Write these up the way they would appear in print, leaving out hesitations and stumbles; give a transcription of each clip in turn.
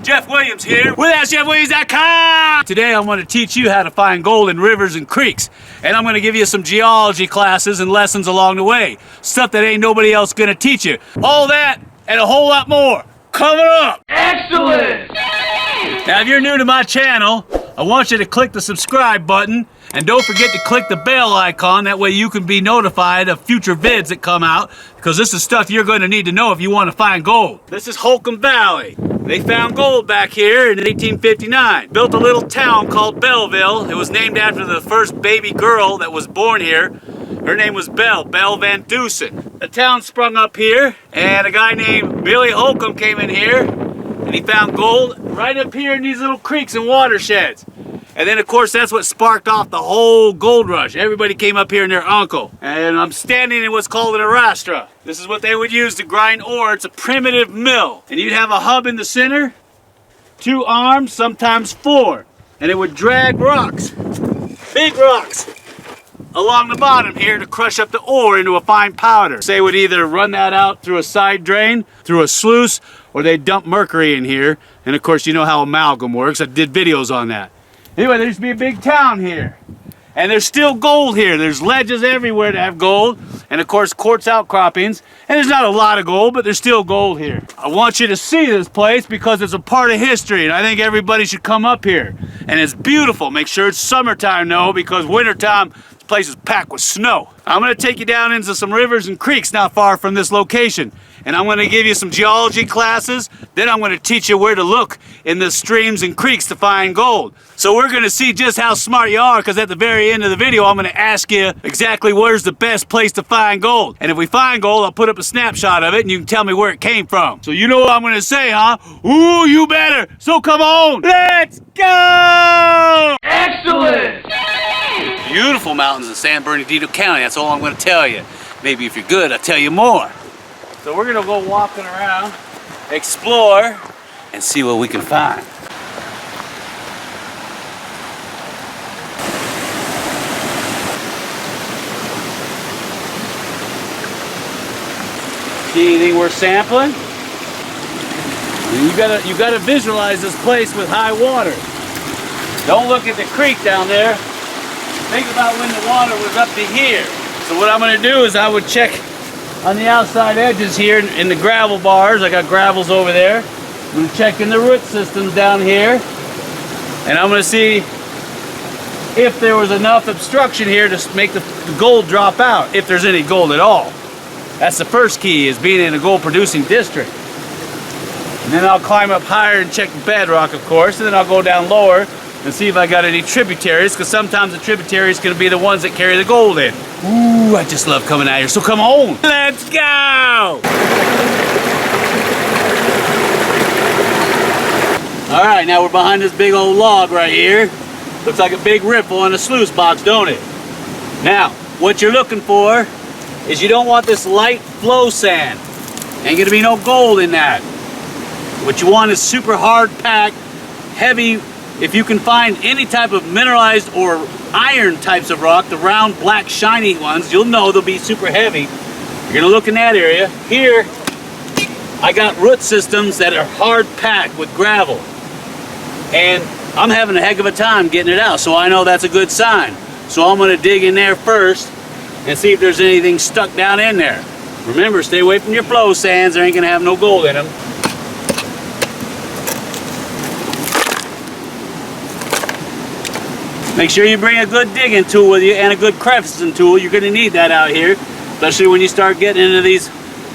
Jeff Willliams here with AskJeffWilliams.com. Today I want to teach you how to find gold in rivers and creeks. And I'm going to give you some geology classes and lessons along the way. Stuff that ain't nobody else going to teach you. All that and a whole lot more coming up. Excellent! Now if you're new to my channel, I want you to click the subscribe button and don't forget to click the bell icon. That way you can be notified of future vids that come out, because this is stuff you're going to need to know if you want to find gold. This is Holcomb Valley. They found gold back here in 1859. Built a little town called Belleville. It was named after the first baby girl that was born here. Her name was Belle Van Dusen. The town sprung up here, and a guy named Billy Holcomb came in here, and he found gold right up here in these little creeks and watersheds. And then, of course, that's what sparked off the whole gold rush. Everybody came up here and their uncle. And I'm standing in what's called an arastra. This is what they would use to grind ore. It's a primitive mill. And you'd have a hub in the center, 2 arms, sometimes 4. And it would drag rocks, big rocks, along the bottom here to crush up the ore into a fine powder. They would either run that out through a side drain, through a sluice, or they'd dump mercury in here. And of course, you know how amalgam works. I did videos on that. Anyway, there used to be a big town here. And there's still gold here. There's ledges everywhere to have gold. And of course, quartz outcroppings. And there's not a lot of gold, but there's still gold here. I want you to see this place because it's a part of history. And I think everybody should come up here. And it's beautiful. Make sure it's summertime though, because wintertime, this place is packed with snow. I'm going to take you down into some rivers and creeks not far from this location. And I'm going to give you some geology classes. Then I'm going to teach you where to look in the streams and creeks to find gold. So we're going to see just how smart you are, because at the very end of the video, I'm going to ask you exactly where's the best place to find gold. And if we find gold, I'll put up a snapshot of it and you can tell me where it came from. So you know what I'm going to say, huh? Ooh, you better. So come on. Let's go! Excellent! Beautiful mountains in San Bernardino County. That's all I'm going to tell you. Maybe if you're good, I'll tell you more. So we're gonna go walking around, explore, and see what we can find. See anything worth sampling? You gotta visualize this place with high water. Don't look at the creek down there. Think about when the water was up to here. So what I'm gonna do is I would check on the outside edges here in the gravel bars. I got gravels over there. I'm going to check in the root systems down here. And I'm going to see if there was enough obstruction here to make the gold drop out, if there's any gold at all. That's the first key, is being in a gold producing district. And then I'll climb up higher and check the bedrock, of course. And then I'll go down lower and see if I got any tributaries, because sometimes the tributaries going to be the ones that carry the gold in. Ooh, I just love coming out here. So come on, let's go! All right, now we're behind this big old log right here. Looks like a big riffle in a sluice box, don't it? Now, what you're looking for is you don't want this light flow sand. Ain't gonna be no gold in that. What you want is super hard packed, heavy. If you can find any type of mineralized or iron types of rock, the round, black, shiny ones, you'll know they'll be super heavy. You're gonna look in that area. Here, I got root systems that are hard packed with gravel. And I'm having a heck of a time getting it out, so I know that's a good sign. So I'm gonna dig in there first and see if there's anything stuck down in there. Remember, stay away from your flow sands. They ain't gonna have no gold in them. Make sure you bring a good digging tool with you and a good crevicing tool. You're going to need that out here, especially when you start getting into these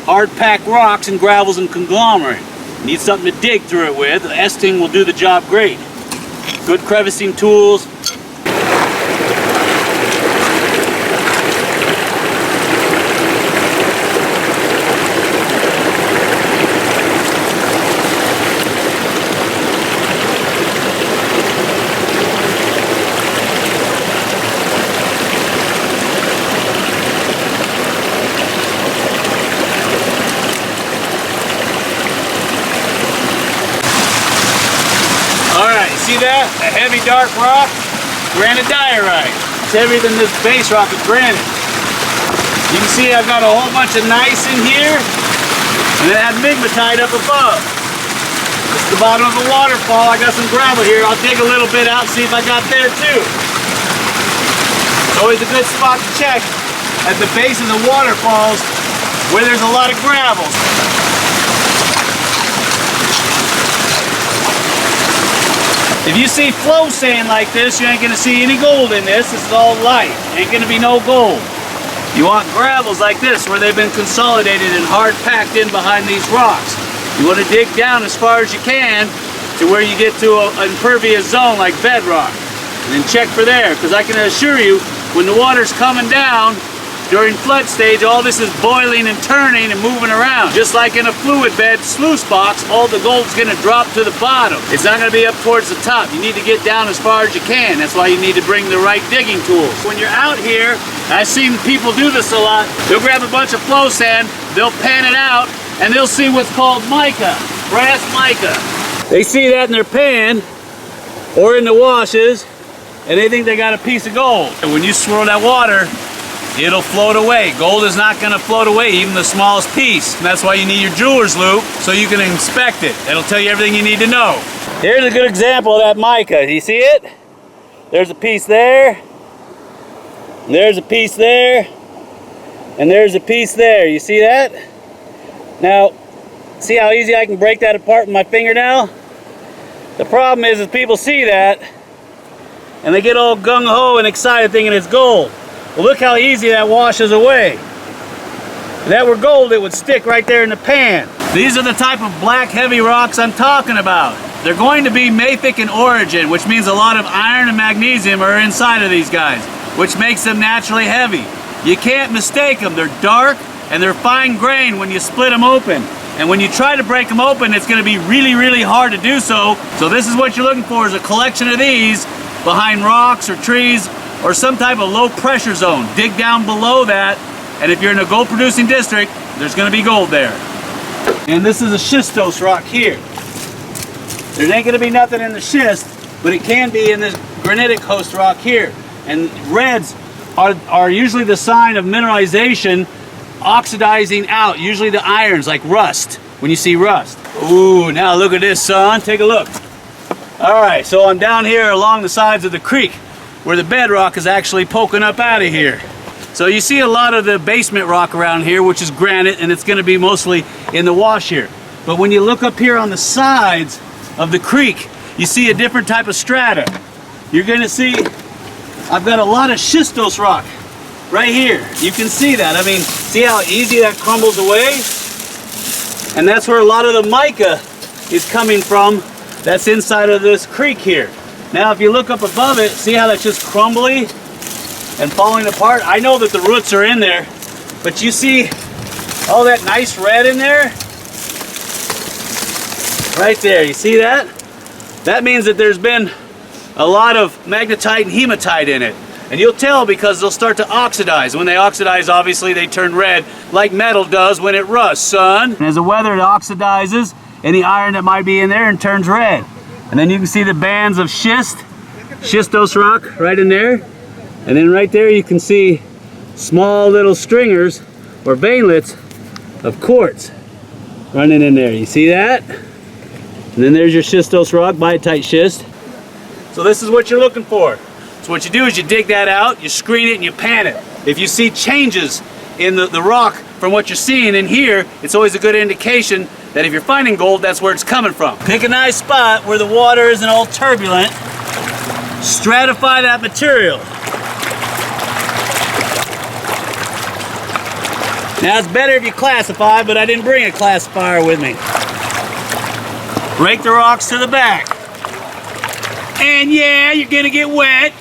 hard-packed rocks and gravels and conglomerate. You need something to dig through it with. The S-ting will do the job great. Good crevicing tools. See that? A heavy dark rock, granodiorite. It's heavier than this base rock of granite. You can see I've got a whole bunch of gneiss in here, and then I have migmatite up above. This is the bottom of a waterfall. I got some gravel here. I'll dig a little bit out, see if I got there too. It's always a good spot to check at the base of the waterfalls where there's a lot of gravel. If you see flow sand like this, you ain't gonna see any gold in this. This is all light. Ain't gonna be no gold. You want gravels like this where they've been consolidated and hard packed in behind these rocks. You want to dig down as far as you can to where you get to an impervious zone like bedrock. And then check for there, because I can assure you, when the water's coming down, during flood stage, all this is boiling and turning and moving around. Just like in a fluid bed sluice box, all the gold's gonna drop to the bottom. It's not gonna be up towards the top. You need to get down as far as you can. That's why you need to bring the right digging tools. When you're out here, I've seen people do this a lot. They'll grab a bunch of flow sand, they'll pan it out, and they'll see what's called mica, brass mica. They see that in their pan or in the washes, and they think they got a piece of gold. And when you swirl that water, it'll float away. Gold is not gonna float away, even the smallest piece. And that's why you need your jeweler's loupe, so you can inspect it. It'll tell you everything you need to know. Here's a good example of that mica. You see it? There's a piece there. There's a piece there. And there's a piece there. You see that? Now, see how easy I can break that apart with my fingernail? The problem is people see that, and they get all gung-ho and excited thinking it's gold. Well, look how easy that washes away. If that were gold, it would stick right there in the pan. These are the type of black heavy rocks I'm talking about. They're going to be mafic in origin, which means a lot of iron and magnesium are inside of these guys, which makes them naturally heavy. You can't mistake them. They're dark and they're fine grained when you split them open. And when you try to break them open, it's going to be really, really hard to do so. So this is what you're looking for, is a collection of these behind rocks or trees or some type of low pressure zone. Dig down below that, and if you're in a gold producing district, there's going to be gold there. And this is a schistose rock here. There ain't going to be nothing in the schist, but it can be in this granitic host rock here. And reds are usually the sign of mineralization oxidizing out, usually the irons, like rust, when you see rust. Ooh, now look at this, son. Take a look. All right, so I'm down here along the sides of the creek where the bedrock is actually poking up out of here. So you see a lot of the basement rock around here, which is granite, and it's going to be mostly in the wash here. But when you look up here on the sides of the creek, you see a different type of strata. You're going to see, I've got a lot of schistose rock right here. You can see that. I mean, see how easy that crumbles away? And that's where a lot of the mica is coming from. That's inside of this creek here. Now if you look up above it, see how that's just crumbly and falling apart? I know that the roots are in there, but you see all that nice red in there? Right there, you see that? That means that there's been a lot of magnetite and hematite in it. And you'll tell because they'll start to oxidize. When they oxidize, obviously they turn red, like metal does when it rusts, son. And as the weather oxidizes, any iron that might be in there and turns red. And then you can see the bands of schistose rock right in there. And then right there you can see small little stringers or veinlets of quartz running in there. You see that? And then there's your schistose rock, biotite schist. So this is what you're looking for. So what you do is you dig that out, you screen it, and you pan it. If you see changes in the rock from what you're seeing in here, it's always a good indication that if you're finding gold, that's where it's coming from. Pick a nice spot where the water isn't all turbulent. Stratify that material. Now it's better if you classify, but I didn't bring a classifier with me. Rake the rocks to the back. And yeah, you're gonna get wet.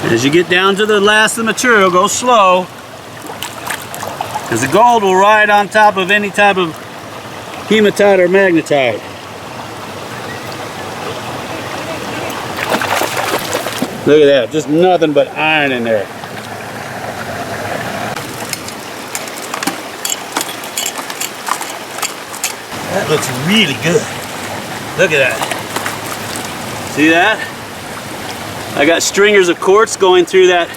As you get down to the last of the material, go slow, because the gold will ride on top of any type of hematite or magnetite. Look at that, just nothing but iron in there. that looks really good. Look at that. See that? I got stringers of quartz going through that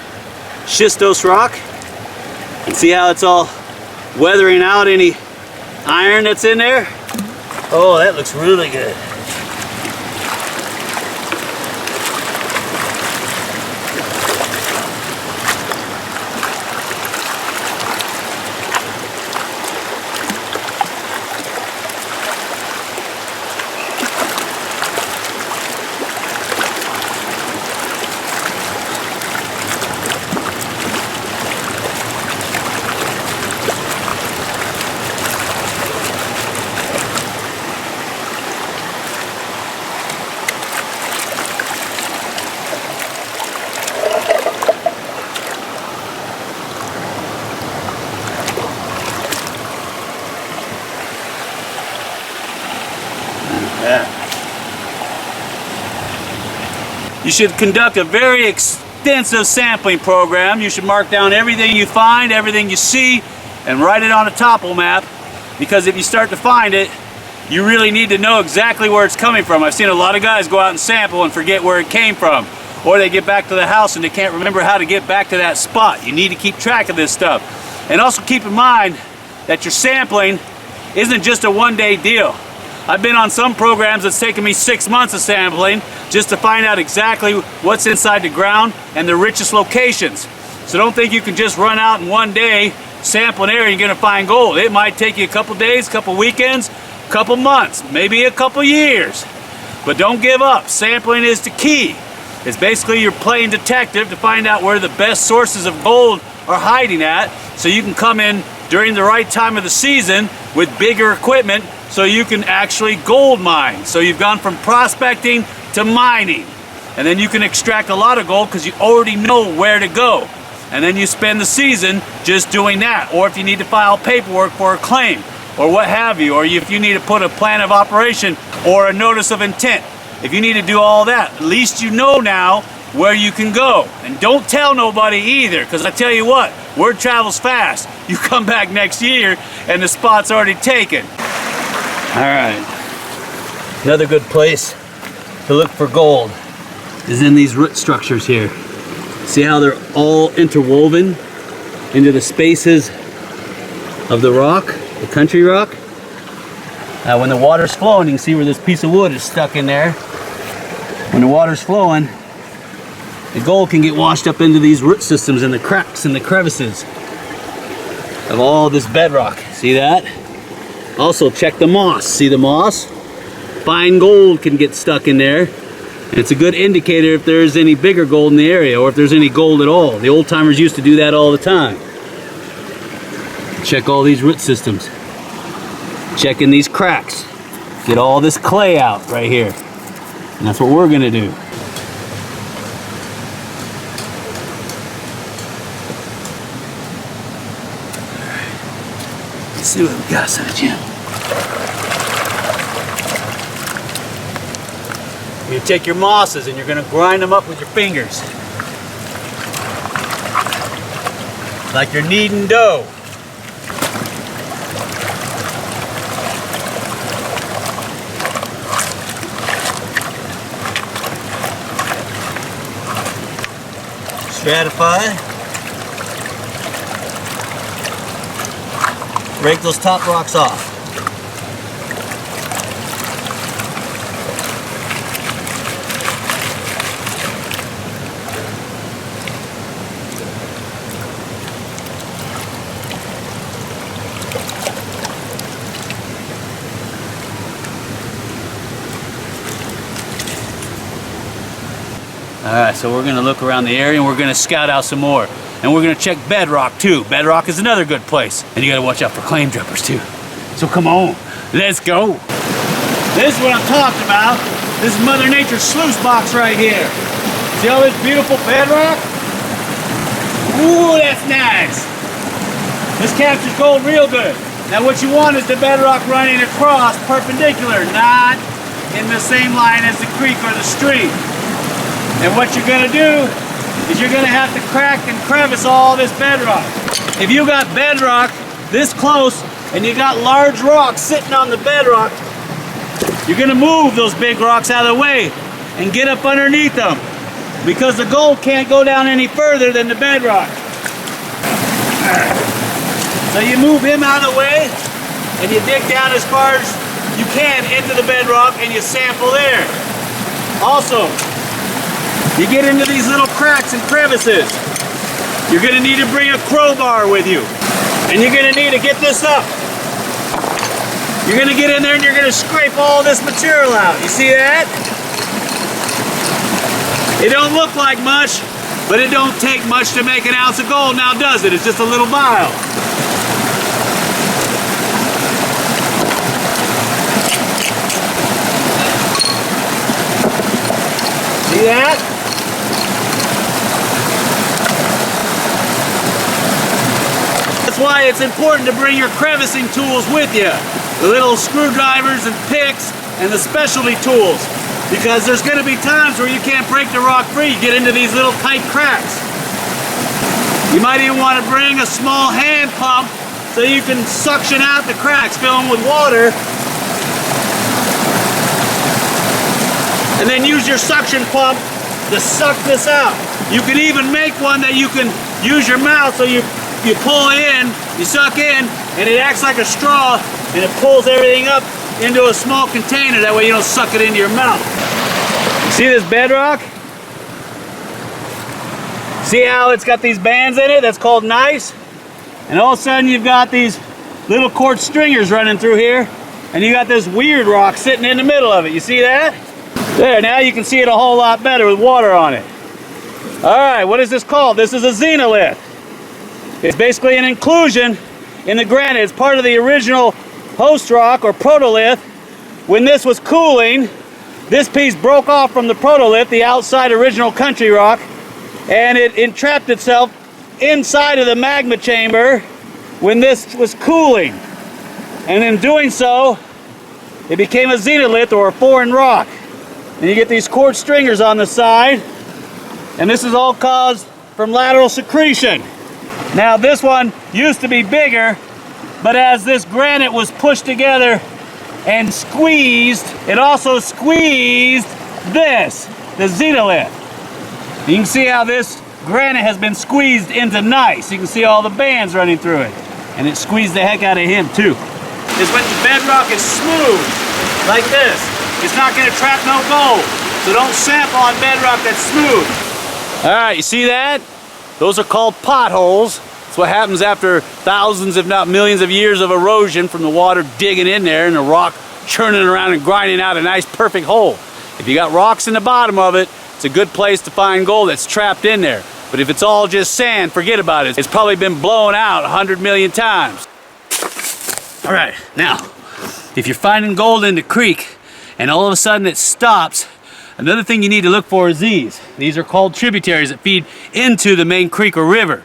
schistose rock. And see how it's all weathering out any iron that's in there? Oh, that looks really good. You should conduct a very extensive sampling program. You should mark down everything you find, everything you see, and write it on a topo map, because if you start to find it, you really need to know exactly where it's coming from. I've seen a lot of guys go out and sample and forget where it came from, or they get back to the house and they can't remember how to get back to that spot. You need to keep track of this stuff. And also keep in mind that your sampling isn't just a one-day deal. I've been on some programs that's taken me 6 months of sampling just to find out exactly what's inside the ground and the richest locations. So don't think you can just run out in one day, sample an area, and you're gonna find gold. It might take you a couple days, couple weekends, couple months, maybe a couple years. But don't give up. Sampling is the key. It's basically you're playing detective to find out where the best sources of gold are hiding at, so you can come in during the right time of the season with bigger equipment so you can actually gold mine. So you've gone from prospecting to mining, and then you can extract a lot of gold because you already know where to go, and then you spend the season just doing that. Or if you need to file paperwork for a claim or what have you, or if you need to put a plan of operation or a notice of intent, if you need to do all that, at least you know now where you can go. And don't tell nobody either, because I tell you what, word travels fast. You come back next year and the spot's already taken. All right, another good place to look for gold is in these root structures here. See how they're all interwoven into the spaces of the rock, the country rock? Now when the water's flowing, you can see where this piece of wood is stuck in there. When the water's flowing, the gold can get washed up into these root systems and the cracks and the crevices of all this bedrock. See that? Also check the moss. See the moss? Fine gold can get stuck in there. And it's a good indicator if there's any bigger gold in the area, or if there's any gold at all. The old timers used to do that all the time. Check all these root systems. Checking these cracks. Get all this clay out right here. And that's what we're gonna do. Let's see what we got inside, Jim. You take your mosses and you're gonna grind them up with your fingers. Like you're kneading dough. Stratify. Break those top rocks off. Alright, so we're going to look around the area and we're going to scout out some more. And we're going to check bedrock too. Bedrock is another good place. And you got to watch out for claim jumpers too. So come on, let's go. This is what I'm talking about. This is Mother Nature's sluice box right here. See all this beautiful bedrock? Ooh, that's nice. This captures gold real good. Now what you want is the bedrock running across perpendicular, not in the same line as the creek or the stream. And what you're gonna do is you're gonna have to crack and crevice all this bedrock. If you got bedrock this close and you got large rocks sitting on the bedrock, you're gonna move those big rocks out of the way and get up underneath them, because the gold can't go down any further than the bedrock. So you move him out of the way and you dig down as far as you can into the bedrock and you sample there. Also, you get into these little cracks and crevices. You're gonna need to bring a crowbar with you, and you're gonna need to get this up. You're gonna get in there and you're gonna scrape all this material out. You see that? It don't look like much, but it don't take much to make an ounce of gold now, does it? It's just a little vial. See that? That's why it's important to bring your crevicing tools with you. The little screwdrivers and picks and the specialty tools. Because there's going to be times where you can't break the rock free. You get into these little tight cracks. You might even want to bring a small hand pump so you can suction out the cracks, fill them with water. And then use your suction pump to suck this out. You can even make one that you can use your mouth, so you pull in, you suck in, and it acts like a straw, and it pulls everything up into a small container. That way you don't suck it into your mouth. See this bedrock? See how it's got these bands in it? That's called gneiss. And all of a sudden you've got these little quartz stringers running through here, and you got this weird rock sitting in the middle of it. You see that? There, now you can see it a whole lot better with water on it. All right, what is this called? This is a xenolith. It's basically an inclusion in the granite. It's part of the original host rock or protolith. When this was cooling, this piece broke off from the protolith, the outside original country rock, and it entrapped itself inside of the magma chamber when this was cooling. And in doing so, it became a xenolith or a foreign rock. And you get these quartz stringers on the side, and this is all caused from lateral secretion. Now this one used to be bigger, but as this granite was pushed together and squeezed, it also squeezed this, the xenolith. You can see how this granite has been squeezed into gneiss. You can see all the bands running through it. And it squeezed the heck out of him too. Is when the bedrock is smooth, like this. It's not gonna trap no gold. So don't sample on bedrock that's smooth. All right, you see that? Those are called potholes. That's what happens after thousands, if not millions of years of erosion from the water digging in there and the rock churning around and grinding out a nice perfect hole. If you got rocks in the bottom of it, it's a good place to find gold that's trapped in there. But if it's all just sand, forget about it. It's probably been blown out 100 million times. All right, now, if you're finding gold in the creek and all of a sudden it stops, another thing you need to look for is these. These are called tributaries that feed into the main creek or river.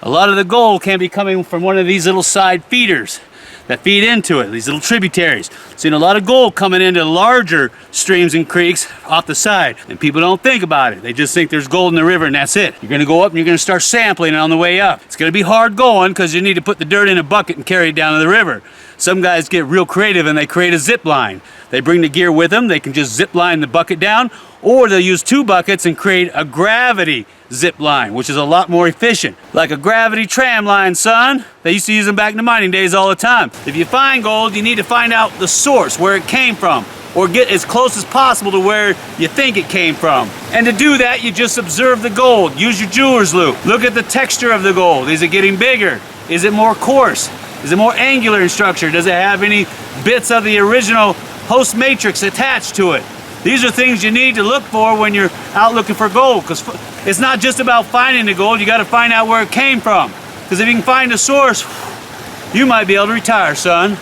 A lot of the gold can be coming from one of these little side feeders that feed into it, these little tributaries. Seen a lot of gold coming into larger streams and creeks off the side, and people don't think about it. They just think there's gold in the river and that's it. You're gonna go up and you're gonna start sampling it on the way up. It's gonna be hard going because you need to put the dirt in a bucket and carry it down to the river. Some guys get real creative and they create a zip line. They bring the gear with them, they can just zip line the bucket down, or they'll use two buckets and create a gravity zip line, which is a lot more efficient. Like a gravity tram line, son. They used to use them back in the mining days all the time. If you find gold, you need to find out the source, where it came from, or get as close as possible to where you think it came from. And to do that, you just observe the gold. Use your jeweler's loupe. Look at the texture of the gold. Is it getting bigger? Is it more coarse? Is it more angular in structure? Does it have any bits of the original host matrix attached to it? These are things you need to look for when you're out looking for gold, because it's not just about finding the gold, you got to find out where it came from. Because if you can find the source, you might be able to retire, son.